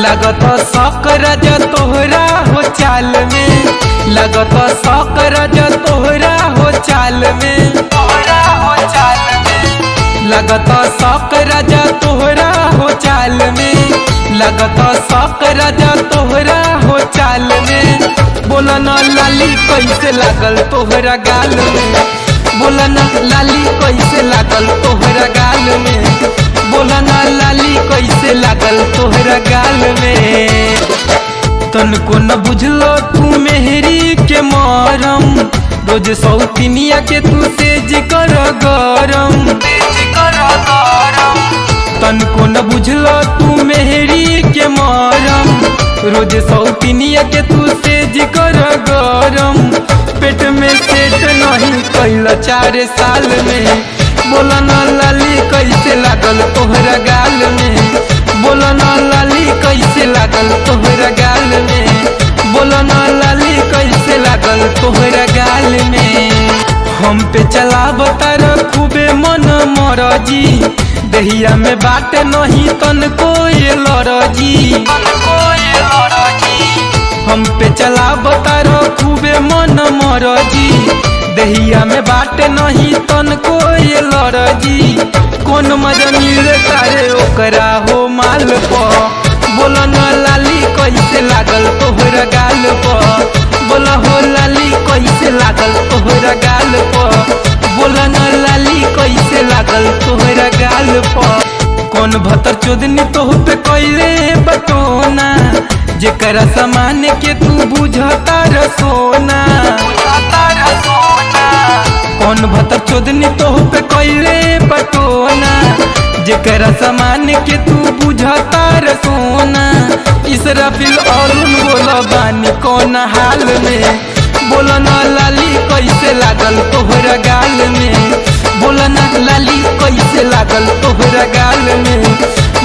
लगत शौक राजा तोहरा हो चाल में, लगत शौक राजा तोहरा हो चाल में, तोहरा हो चाल में। लगत शौक राजा तोहरा हो चाल में, लगत शौक राजा तोहरा हो चाल में। बोला ना लाली कैसे लागल तोहरा गाल में, बोला ना लाली कैसे लागल तोहरा गाल में, बोला ना लाली कैसे लागल तोहरा गाल में। तनको न बुझलो तू मेहरी के मरम, रोज सौतिनिया के तू तेज कर गरम, तनको न बुझलो तू मेहरी के मरम, रोज सौतिनिया के तू तेज कर गरम। पेट में सेट नहीं कैल 4 साल में, बोला ना लाली कैसे लागल तोहरा गाल में, बोला ना लाली कैसे लागल तोहरा गाल में, बोला ना लाली कैसे लागल तोहरा गाल में। हम पे चला बतार खूबे मन मरजी, दहिया में बाट नहीं तन को ये लरजी, हम पे चला बतार खूबे मन मरजी, दहिया में बाट नहीं तन को ये लरजी। कौन मजा मिले तारे ओकरा हो माल पर, बोला ना लाली कैसे लागल तोहरा गाल पर, बोला हो लाली कैसे लागल तोहरा गाल पर, बोला ना लाली कैसे लागल तोहरा गाल पर। कौन भतर चोदनी तोह पे कैले बटोना, जेकरा सामान के तू बुझता रसोना, कौन भतर चोदनी तोह पे कैले बटोना, जेकरा सामान के तू बुझता रसोना। इसराफिल अरुण बोला बानी कौन हाल में, बोला ना लाली कैसे लागल तोहरा गाल में, बोला ना लाली कैसे लागल तोहरा गाल में,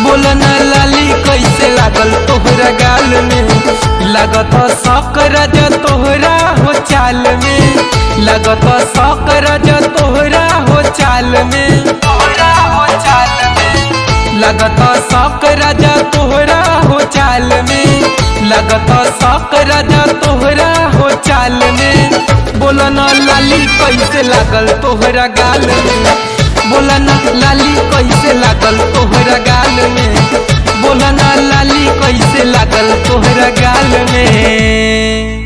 बोला ना लाली कैसे लागल तोहरा गाल में। लगत शौक राजा तोहरा हो चाल में, लगत शौक राजा तोहरा हो चाल में, तोहरा हो चाल में। लगत शौक राजा तोहरा हो चाल में, लगत शौक राजा तोहरा हो चाल में। बोला ना लाली कैसे लागल तोहरा गाल में, बोला ना लाली कैसे लागल तोहरा गाल में, बोला ना लाली कैसे लागल तोहरा गाल में।